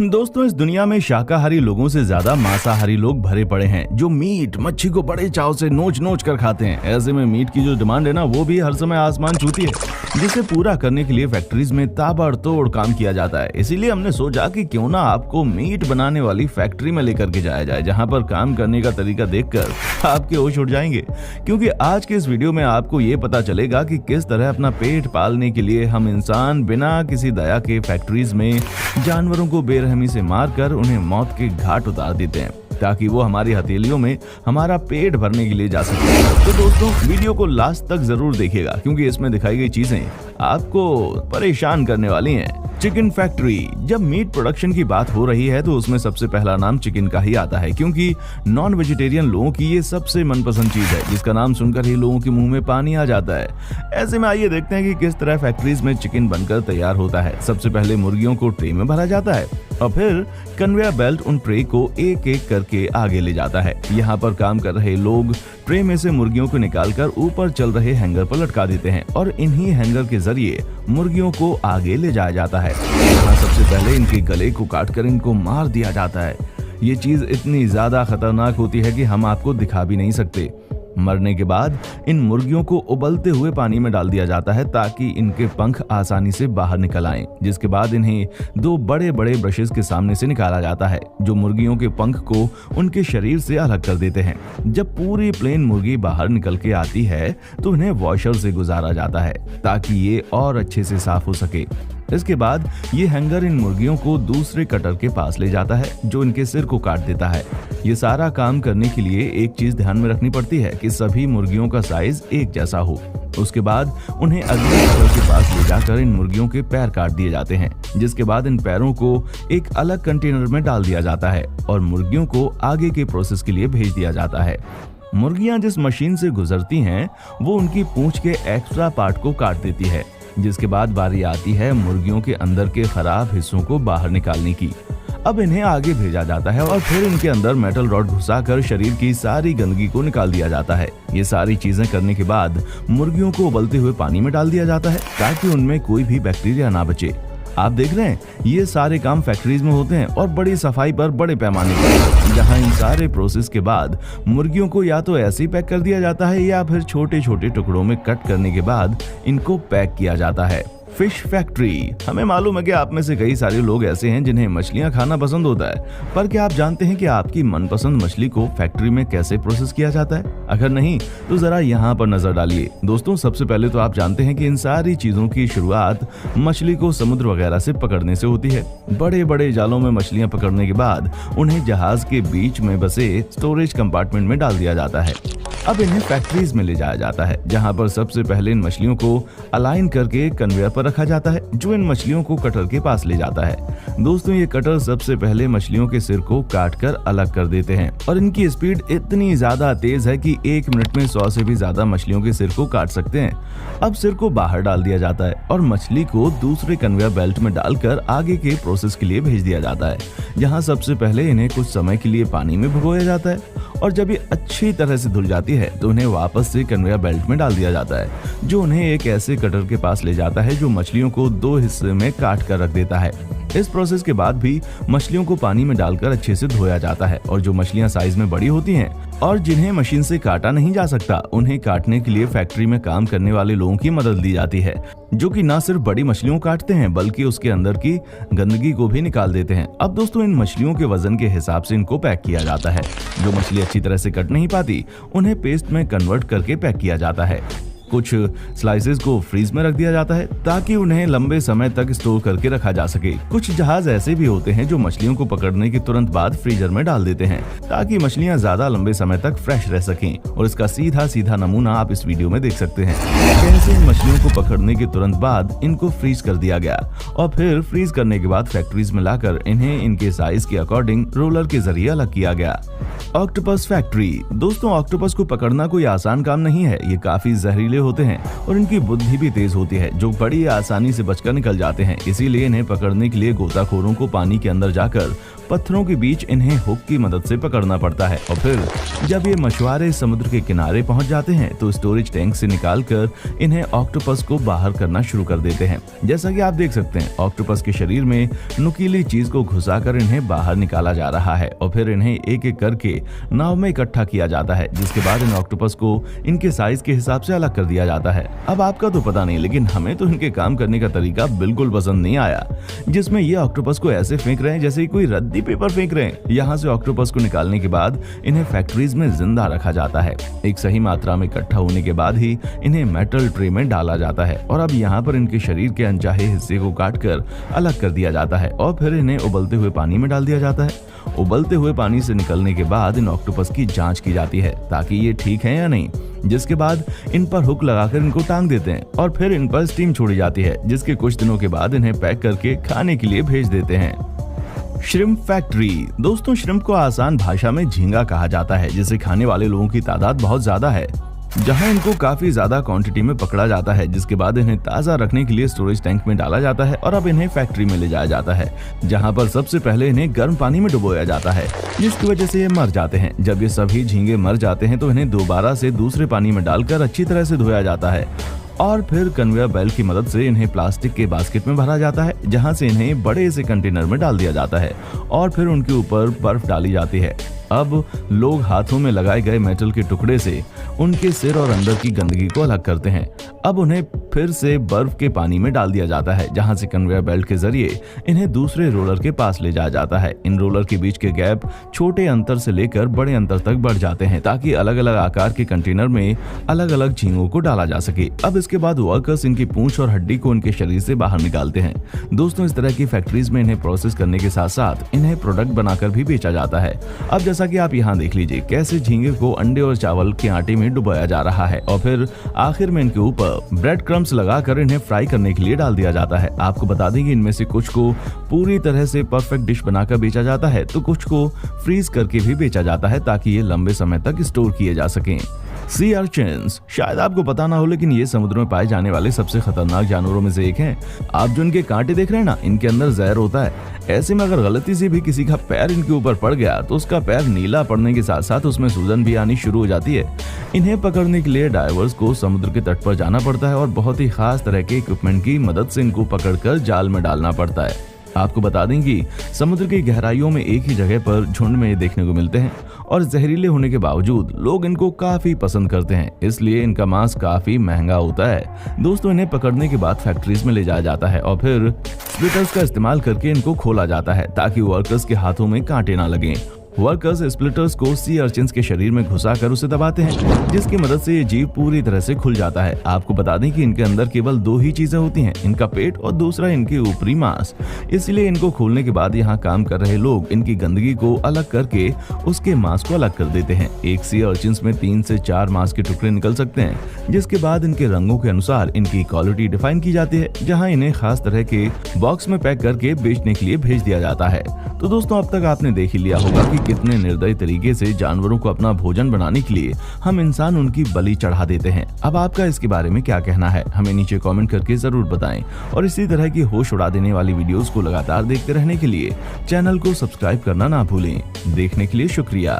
दोस्तों, इस दुनिया में शाकाहारी लोगों से ज्यादा मांसाहारी लोग भरे पड़े हैं जो मीट मच्छी को बड़े चाव से नोच नोच कर खाते हैं। ऐसे में मीट की जो डिमांड है ना, वो भी हर समय आसमान छूती है, जिसे पूरा करने के लिए फैक्ट्रीज में ताबड़तोड़ काम किया जाता है। इसीलिए हमने सोचा कि क्यों ना आपको मीट बनाने वाली फैक्ट्री में लेकर के जाया जाए, जहाँ पर काम करने का तरीका देखकर आपके होश उड़ जाएंगे। क्योंकि आज के इस वीडियो में आपको ये पता चलेगा कि किस तरह अपना पेट पालने के लिए हम इंसान बिना किसी दया के फैक्ट्रीज में जानवरों को बेरहमी से मारकर उन्हें मौत के घाट उतार देते हैं, ताकि वो हमारी हथेलियों में हमारा पेट भरने के लिए जा सके। तो दोस्तों, वीडियो को लास्ट तक जरूर देखिएगा, क्योंकि इसमें दिखाई गई चीजें आपको परेशान करने वाली हैं। Chicken factory. जब मीट प्रोडक्शन की बात हो रही है तो उसमें सबसे पहला नाम चिकन का ही आता है, क्योंकि नॉन वेजिटेरियन लोगों की ये सबसे मनपसंद चीज है, जिसका नाम सुनकर ही लोगों के मुंह में पानी आ जाता है। ऐसे में आइए देखते हैं कि किस तरह फैक्ट्रीज में चिकन बनकर तैयार होता है। सबसे पहले मुर्गियों को ट्रे में भरा जाता है और फिर कन्वेयर बेल्ट उन ट्रे को एक एक करके आगे ले जाता है। यहाँ पर काम कर रहे लोग ट्रे में से मुर्गियों को निकालकर ऊपर चल रहे हैंगर पर लटका देते हैं और इन्हीं हैंगर के जरिए मुर्गियों को आगे ले जाया जाता है। यहाँ सबसे पहले इनके गले को काटकर इनको मार दिया जाता है। ये चीज इतनी ज्यादा खतरनाक होती है कि हम आपको दिखा भी नहीं सकते। मरने के बाद इन मुर्गियों को उबलते हुए पानी में डाल दिया जाता है, ताकि इनके पंख आसानी से बाहर निकल आएं। जिसके बाद इन्हें दो बड़े बड़े ब्रशेस के सामने से निकाला जाता है, जो मुर्गियों के पंख को उनके शरीर से अलग कर देते हैं। जब पूरी प्लेन मुर्गी बाहर निकल के आती है तो इन्हें वॉशर से गुजारा जाता है, ताकि ये और अच्छे से साफ हो सके। इसके बाद ये हैंगर इन मुर्गियों को दूसरे कटर के पास ले जाता है, जो इनके सिर को काट देता है। ये सारा काम करने के लिए एक चीज ध्यान में रखनी पड़ती है कि सभी मुर्गियों का साइज एक जैसा हो। उसके बाद उन्हें अगले कटर के पास ले जाकर इन मुर्गियों के पैर काट दिए जाते हैं, जिसके बाद इन पैरों को एक अलग कंटेनर में डाल दिया जाता है और मुर्गियों को आगे के प्रोसेस के लिए भेज दिया जाता है। मुर्गियां जिस मशीन से गुजरती हैं, वो उनकी पूंछ के एक्स्ट्रा पार्ट को काट देती है, जिसके बाद बारी आती है मुर्गियों के अंदर के खराब हिस्सों को बाहर निकालने की। अब इन्हें आगे भेजा जाता है और फिर इनके अंदर मेटल रॉड घुसाकर शरीर की सारी गंदगी को निकाल दिया जाता है। ये सारी चीजें करने के बाद मुर्गियों को उबलते हुए पानी में डाल दिया जाता है, ताकि उनमें कोई भी बैक्टीरिया ना बचे। आप देख रहे हैं, ये सारे काम फैक्ट्रीज में होते हैं और बड़ी सफाई पर बड़े पैमाने पर, जहां इन सारे प्रोसेस के बाद मुर्गियों को या तो ऐसे ही पैक कर दिया जाता है या फिर छोटे छोटे टुकड़ों में कट करने के बाद इनको पैक किया जाता है। Fish factory. हमें मालूम है कि आप में से कई सारे लोग ऐसे हैं जिन्हें मछलियां खाना पसंद होता है, पर क्या आप जानते हैं कि आपकी मनपसंद मछली को फैक्ट्री में कैसे प्रोसेस किया जाता है? अगर नहीं तो जरा यहाँ पर नजर डालिए। दोस्तों, सबसे पहले तो आप जानते हैं कि इन सारी चीजों की शुरुआत मछली को समुद्र वगैरह से पकड़ने से होती है। बड़े बड़े जालों में मछलियां पकड़ने के बाद उन्हें जहाज के बीच में बसे स्टोरेज कंपार्टमेंट में डाल दिया जाता है। अब इन्हें फैक्ट्रीज में ले जाया जाता है, जहां पर सबसे पहले इन मछलियों को अलाइन करके कन्वेयर पर रखा जाता है, जो इन मछलियों को कटर के पास ले जाता है। दोस्तों, ये कटर सबसे पहले मछलियों के सिर को काट कर अलग कर देते हैं और इनकी स्पीड इतनी ज्यादा तेज है कि 1 मिनट में 100 से भी ज्यादा मछलियों के सिर को काट सकते हैं। अब सिर को बाहर डाल दिया जाता है और मछली को दूसरे कन्वेयर बेल्ट में डालकर आगे के प्रोसेस के लिए भेज दिया जाता है, जहाँ सबसे पहले इन्हें कुछ समय के लिए पानी में भिगोया जाता है और जब ये अच्छी तरह से धुल जाती है तो उन्हें वापस से कन्वेयर बेल्ट में डाल दिया जाता है, जो उन्हें एक ऐसे कटर के पास ले जाता है जो मछलियों को 2 हिस्से में काट कर रख देता है। इस प्रोसेस के बाद भी मछलियों को पानी में डालकर अच्छे से धोया जाता है और जो मछलियां साइज में बड़ी होती हैं और जिन्हें मशीन से काटा नहीं जा सकता, उन्हें काटने के लिए फैक्ट्री में काम करने वाले लोगों की मदद ली जाती है, जो कि न सिर्फ बड़ी मछलियों को काटते हैं बल्कि उसके अंदर की गंदगी को भी निकाल देते हैं। अब दोस्तों, इन मछलियों के वजन के हिसाब से इनको पैक किया जाता है। जो मछली अच्छी तरह से कट नहीं पाती, उन्हें पेस्ट में कन्वर्ट करके पैक किया जाता है। कुछ स्लाइसेस को फ्रीज में रख दिया जाता है, ताकि उन्हें लंबे समय तक स्टोर करके रखा जा सके। कुछ जहाज ऐसे भी होते हैं जो मछलियों को पकड़ने के तुरंत बाद फ्रीजर में डाल देते हैं, ताकि मछलियां ज्यादा लंबे समय तक फ्रेश रह सकें। और इसका सीधा सीधा नमूना आप इस वीडियो में देख सकते हैं, कैसे इन मछलियों को पकड़ने के तुरंत बाद इनको फ्रीज कर दिया गया और फिर फ्रीज करने के बाद फैक्ट्रीज में लाकर इन्हें इनके साइज के अकॉर्डिंग रोलर के जरिए अलग किया गया। Octopus factory. दोस्तों, ऑक्टोपस को पकड़ना कोई आसान काम नहीं है। ये काफी जहरीले होते हैं और इनकी बुद्धि भी तेज होती है, जो बड़ी आसानी से बचकर निकल जाते हैं। इसीलिए इन्हें पकड़ने के लिए गोताखोरों को पानी के अंदर जाकर पत्थरों के बीच इन्हें हुक की मदद से पकड़ना पड़ता है। और फिर जब ये मछुआरे समुद्र के किनारे पहुंच जाते हैं तो स्टोरेज टैंक से निकालकर इन्हें ऑक्टोपस को बाहर करना शुरू कर देते हैं। जैसा कि आप देख सकते हैं, ऑक्टोपस के शरीर में नुकीली चीज को घुसाकर इन्हें बाहर निकाला जा रहा है और फिर इन्हें एक एक करके नाव में इकट्ठा किया जाता है, जिसके बाद इन ऑक्टोपस को इनके साइज के हिसाब से अलग कर दिया जाता है। अब आपका तो पता नहीं, लेकिन हमें तो इनके काम करने का तरीका बिल्कुल पसंद नहीं आया, जिसमें ये ऑक्टोपस को ऐसे फेंक रहे हैं जैसे कोई रद्दी पेपर फेंक रहे हैं। यहाँ से ऑक्टोपस को निकालने के बाद इन्हें फैक्ट्रीज में जिंदा रखा जाता है। एक सही मात्रा में इकट्ठा होने के बाद ही इन्हें मेटल ट्रे में डाला जाता है और अब यहाँ पर इनके शरीर के अनचाहे हिस्से को काटकर अलग कर दिया जाता है और फिर इन्हें उबलते हुए पानी में डाल दिया जाता है। उबलते हुए पानी से निकलने के बाद इन ऑक्टोपस की जांच की जाती है ताकि ये ठीक है या नहीं, जिसके बाद इन पर हुक लगाकर इनको टांग देते हैं और फिर इन पर स्टीम छोड़ी जाती है, जिसके कुछ दिनों के बाद इन्हें पैक करके खाने के लिए भेज देते हैं। Shrimp factory. दोस्तों, श्रिम्प को आसान भाषा में झींगा कहा जाता है, जिसे खाने वाले लोगों की तादाद बहुत ज्यादा है, जहां इनको काफी ज्यादा क्वांटिटी में पकड़ा जाता है, जिसके बाद इन्हें ताज़ा रखने के लिए स्टोरेज टैंक में डाला जाता है और अब इन्हें फैक्ट्री में ले जाया जाता है, जहां पर सबसे पहले इन्हें गर्म पानी में डुबोया जाता है, जिसकी वजह से ये मर जाते हैं। जब ये सभी झींगे मर जाते हैं तो इन्हें दोबारा से दूसरे पानी में डालकर अच्छी तरह से धोया जाता है और फिर कन्वेयर बेल्ट की मदद से इन्हें प्लास्टिक के बास्केट में भरा जाता है, जहां से इन्हें बड़े से कंटेनर में डाल दिया जाता है और फिर उनके ऊपर बर्फ डाली जाती है। अब लोग हाथों में लगाए गए मेटल के टुकड़े से उनके सिर और अंदर की गंदगी को अलग करते हैं। अब उन्हें फिर से बर्फ के पानी में डाल दिया जाता है, जहां से कन्वेयर बेल्ट के जरिए इन्हें दूसरे रोलर के पास ले जाया जाता है। इन रोलर के बीच के गैप छोटे अंतर से लेकर बड़े अंतर तक बढ़ जाते हैं ताकि अलग अलग आकार के कंटेनर में अलग अलग झींगों को डाला जा सके। अब इसके बाद वर्कर्स इनकी पूंछ और हड्डी को उनके शरीर से बाहर निकालते हैं। दोस्तों, इस तरह की फैक्ट्रीज में इन्हें प्रोसेस करने के साथ साथ इन्हें प्रोडक्ट बनाकर भी बेचा जाता है। अब जैसा कि आप यहाँ देख लीजिए कैसे झींगे को अंडे और चावल के आटे में डुबाया जा रहा है और फिर आखिर में इनके ऊपर ब्रेड क्रम्स लगाकर इन्हें फ्राई करने के लिए डाल दिया जाता है। आपको बता दें कि इनमें से कुछ को पूरी तरह से परफेक्ट डिश बनाकर बेचा जाता है तो कुछ को फ्रीज करके भी बेचा जाता है ताकि ये लंबे समय तक स्टोर किए जा सकें। सी अर्चिन्स। शायद आपको पता ना हो, लेकिन ये समुद्र में पाए जाने वाले सबसे खतरनाक जानवरों में से एक हैं। आप जो इनके कांटे देख रहे हैं ना, इनके अंदर जहर होता है। ऐसे में अगर गलती से भी किसी का पैर इनके ऊपर पड़ गया तो उसका पैर नीला पड़ने के साथ साथ उसमें सूजन भी आनी शुरू हो जाती है। इन्हें पकड़ने के लिए डाइवर्स को समुद्र के तट पर जाना पड़ता है और बहुत ही खास तरह के इक्विपमेंट की मदद से इनको पकड़कर जाल में डालना पड़ता है। आपको बता दें कि समुद्र की गहराइयों में एक ही जगह पर झुंड में देखने को मिलते हैं और जहरीले होने के बावजूद लोग इनको काफी पसंद करते हैं, इसलिए इनका मांस काफी महंगा होता है। दोस्तों, इन्हें पकड़ने के बाद फैक्ट्रीज में ले जाया जाता है और फिर स्प्लिटर्स का इस्तेमाल करके इनको खोला जाता है ताकि वर्कर्स के हाथों में कांटे ना लगें। वर्कर्स स्प्लिटर्स को सी अर्चिन्स के शरीर में घुसाकर उसे दबाते हैं, जिसकी मदद से ये जीव पूरी तरह से खुल जाता है। आपको बता दें कि इनके अंदर केवल दो ही चीजें होती हैं, इनका पेट और दूसरा इनके ऊपरी मांस। इसलिए इनको खोलने के बाद यहाँ काम कर रहे लोग इनकी गंदगी को अलग करके उसके मांस को अलग कर देते हैं। एक सी अर्चिन्स में 3 से 4 मांस के टुकड़े निकल सकते हैं, जिसके बाद इनके रंगों के अनुसार इनकी क्वालिटी डिफाइन की जाती है, जहाँ इन्हें खास तरह के बॉक्स में पैक करके बेचने के लिए भेज दिया जाता है। तो दोस्तों, अब तक आपने देख ही लिया होगा कि कितने निर्दयी तरीके से जानवरों को अपना भोजन बनाने के लिए हम इंसान उनकी बलि चढ़ा देते हैं। अब आपका इसके बारे में क्या कहना है, हमें नीचे कमेंट करके जरूर बताएं और इसी तरह की होश उड़ा देने वाली वीडियोस को लगातार देखते रहने के लिए चैनल को सब्सक्राइब करना ना भूलें। देखने के लिए शुक्रिया।